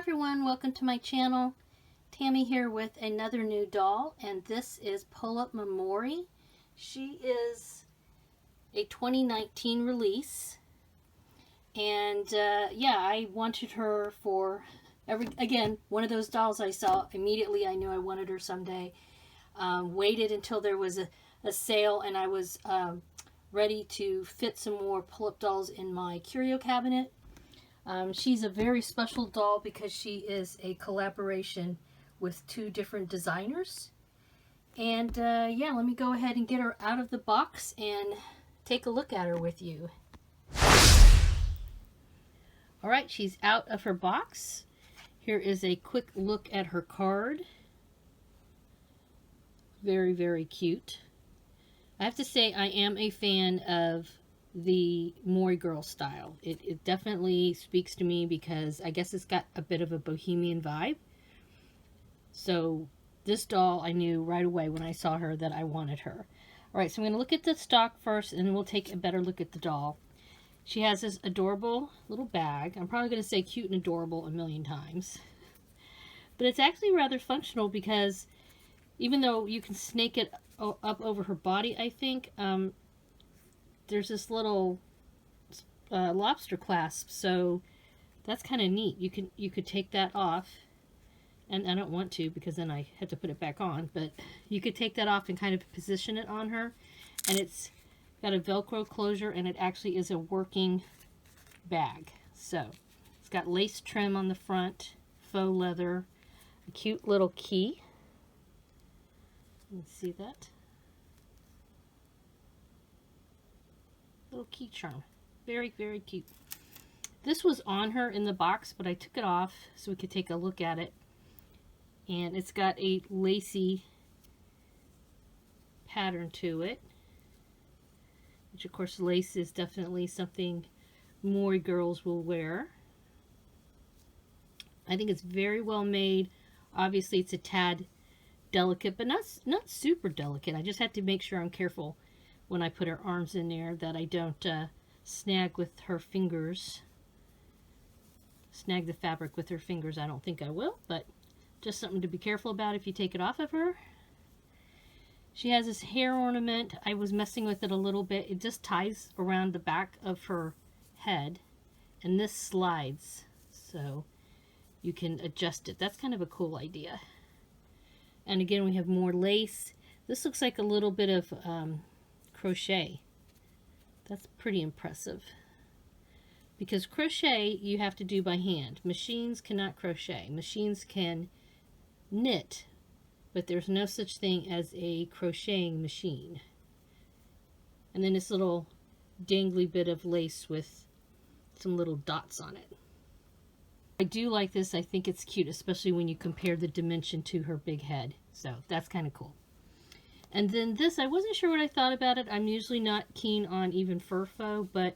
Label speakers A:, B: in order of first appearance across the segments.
A: everyone, welcome to my channel. Tammy here with another new doll, and this is Pullip Momori. She is a 2019 release, and yeah, I wanted her for again, one of those dolls I saw immediately. I knew I wanted her someday. Waited until there was a sale, and I was ready to fit some more Pullip dolls in my curio cabinet. She's a very special doll because she is a collaboration with two different designers. And yeah, let me go ahead and get her out of the box and take a look at her with you. Alright, she's out of her box. Here is a quick look at her card. Very, very cute. I have to say I am a fan of the Mori Girl style. It definitely speaks to me because I guess it's got a bit of a bohemian vibe. So this doll, I knew right away when I saw her that I wanted her. Alright, so I'm going to look at the stock first and then we'll take a better look at the doll. She has this adorable little bag. I'm probably going to say cute and adorable a million times. But it's actually rather functional because even though you can snake it up over her body, I think, there's this little lobster clasp, so that's kind of neat. You could take that off, and I don't want to because then I have to put it back on, but you could take that off and kind of position it on her, and it's got a Velcro closure, and it actually is a working bag. So it's got lace trim on the front, faux leather, a cute little key. You can see that. Little key charm. Very, very cute. This was on her in the box, but I took it off so we could take a look at it. And it's got a lacy pattern to it, which of course lace is definitely something Mori girls will wear. I think it's very well made. Obviously it's a tad delicate, but not super delicate. I just have to make sure I'm careful when I put her arms in there that I don't snag with her fingers. Snag the fabric with her fingers. I don't think I will, but just something to be careful about if you take it off of her. She has this hair ornament. I was messing with it a little bit. It just ties around the back of her head, and this slides, so you can adjust it. That's kind of a cool idea. And again, we have more lace. This looks like a little bit of crochet. That's pretty impressive. Because crochet you have to do by hand. Machines cannot crochet. Machines can knit, but there's no such thing as a crocheting machine. And then this little dangly bit of lace with some little dots on it. I do like this. I think it's cute, especially when you compare the dimension to her big head. So that's kind of cool. And then this, I wasn't sure what I thought about it. I'm usually not keen on even fur faux, but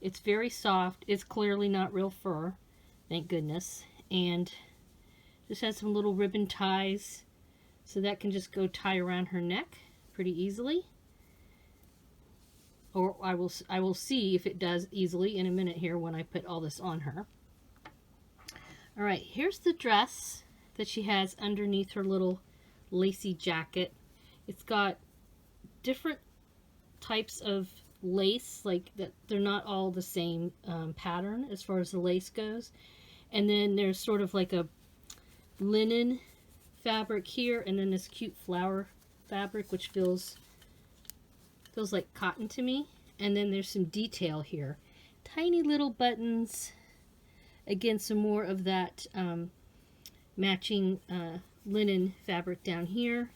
A: it's very soft. It's clearly not real fur, thank goodness. And just has some little ribbon ties, so that can just go tie around her neck pretty easily. Or I will see if it does easily in a minute here when I put all this on her. All right, here's the dress that she has underneath her little lacy jacket. It's got different types of lace, like that. They're not all the same pattern as far as the lace goes. And then there's sort of like a linen fabric here, and then this cute flower fabric, which feels like cotton to me. And then there's some detail here, tiny little buttons. Again, some more of that matching linen fabric down here.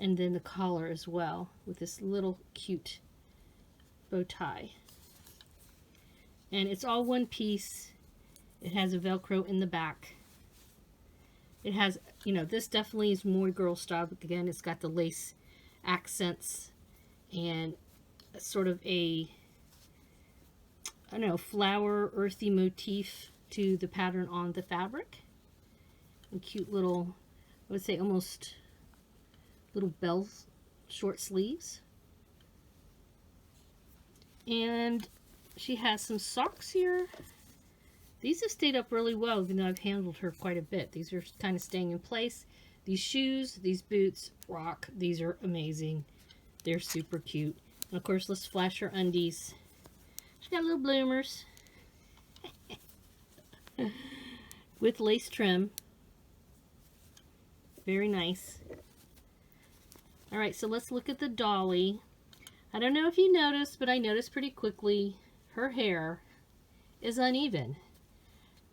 A: And then the collar as well, with this little cute bow tie. And it's all one piece. It has a Velcro in the back. It has, you know, this definitely is Mori Girl style. But again, it's got the lace accents and sort of a, I don't know, flower, earthy motif to the pattern on the fabric. And cute little, I would say almost little bells, short sleeves. And she has some socks here These have stayed up really well, even though I've handled her quite a bit. These are kind of staying in place. These shoes, these boots, rock. These are amazing. They're super cute. And of course, let's flash her undies. She's got little bloomers with lace trim. Very nice. All right, so let's look at the dolly. I don't know if you noticed, but I noticed pretty quickly her hair is uneven.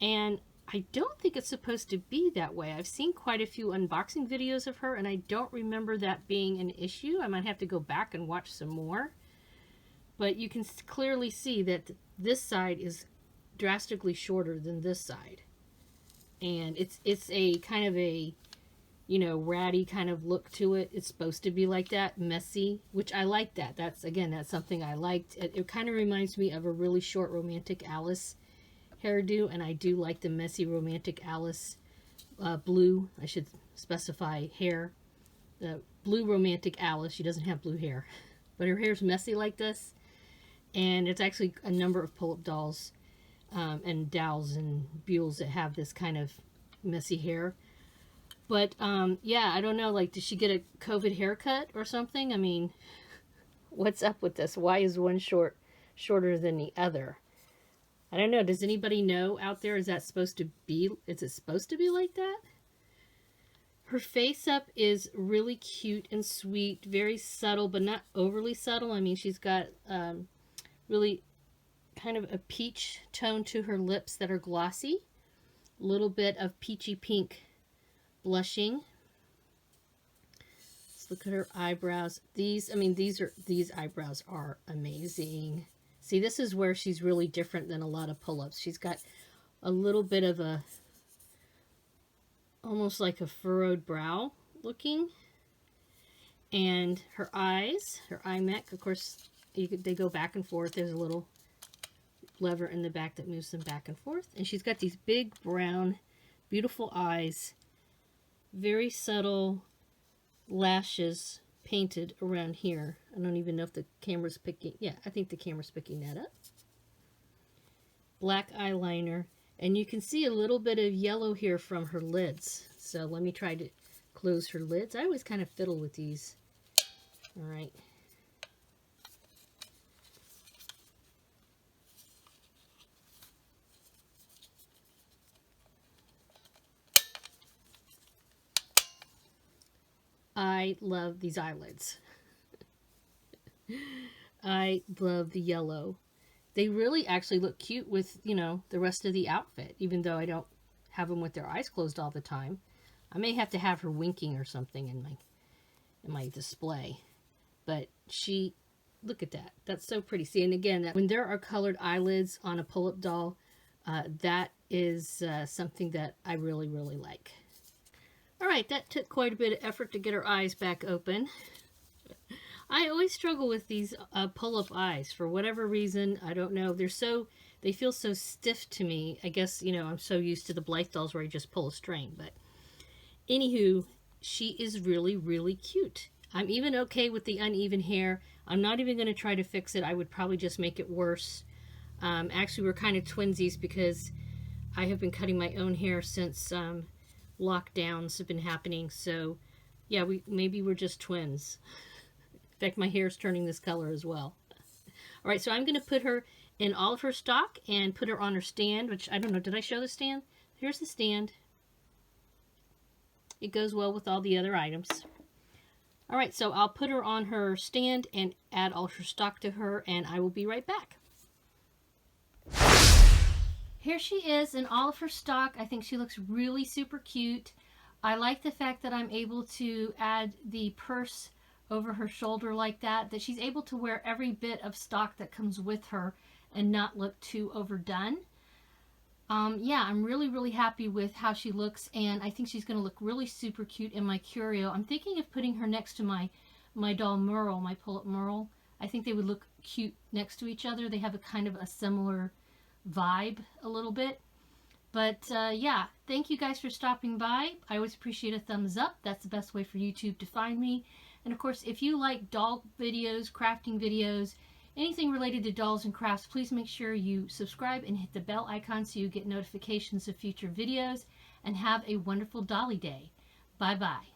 A: And I don't think it's supposed to be that way. I've seen quite a few unboxing videos of her, and I don't remember that being an issue. I might have to go back and watch some more. But you can clearly see that this side is drastically shorter than this side. And it's a kind of a, you know, ratty kind of look to it. It's supposed to be like that, messy, which I like that. That's something I liked. It kind of reminds me of a really short Romantic Alice hairdo, and I do like the messy Romantic Alice blue, I should specify, hair. The blue Romantic Alice, she doesn't have blue hair, but her hair's messy like this, and it's actually a number of Pullip dolls and Dowls and Buells that have this kind of messy hair. But yeah, I don't know, like, did she get a COVID haircut or something? I mean, what's up with this? Why is one shorter than the other? I don't know. Does anybody know out there? Is it supposed to be like that? Her face up is really cute and sweet, very subtle, but not overly subtle. I mean, she's got really kind of a peach tone to her lips that are glossy. A little bit of peachy pink blushing. Let's look at her eyebrows. These eyebrows are amazing. See, this is where she's really different than a lot of Pullips. She's got a little bit of a, almost like a furrowed brow looking. And her eyes, her eye mech, of course, they go back and forth. There's a little lever in the back that moves them back and forth. And she's got these big, brown, beautiful eyes. Very subtle lashes painted around here. I don't even know if the camera's picking. Yeah, I think the camera's picking that up. Black eyeliner. And you can see a little bit of yellow here from her lids. So let me try to close her lids. I always kind of fiddle with these. All right. I love these eyelids. I love the yellow. They really actually look cute with, you know, the rest of the outfit, even though I don't have them with their eyes closed all the time. I may have to have her winking or something in my display. But look at that. That's so pretty. See, and again, when there are colored eyelids on a Pullip doll, that is something that I really, really like. All right, that took quite a bit of effort to get her eyes back open. I always struggle with these Pullip eyes for whatever reason. I don't know. They feel so stiff to me. I guess, you know, I'm so used to the Blythe dolls where you just pull a string. But anywho, she is really, really cute. I'm even okay with the uneven hair. I'm not even going to try to fix it. I would probably just make it worse. Actually, we're kind of twinsies because I have been cutting my own hair since lockdowns have been happening. So yeah, maybe we're just twins. In fact, my hair's turning this color as well. All right, so I'm going to put her in all of her stock and put her on her stand, which I don't know, did I show the stand? Here's the stand. It goes well with all the other items. All right, so I'll put her on her stand and add all her stock to her, and I will be right back. Here she is in all of her stock. I think she looks really super cute. I like the fact that I'm able to add the purse over her shoulder like that she's able to wear every bit of stock that comes with her and not look too overdone. Yeah, I'm really, really happy with how she looks, and I think she's going to look really super cute in my curio. I'm thinking of putting her next to my doll Merle, my Pullip Merle. I think they would look cute next to each other. They have a kind of a similar vibe a little bit. But yeah, thank you guys for stopping by. I always appreciate a thumbs up. That's the best way for YouTube to find me. And of course, if you like doll videos, crafting videos, anything related to dolls and crafts, please make sure you subscribe and hit the bell icon so you get notifications of future videos. And have a wonderful Dolly Day. Bye-bye.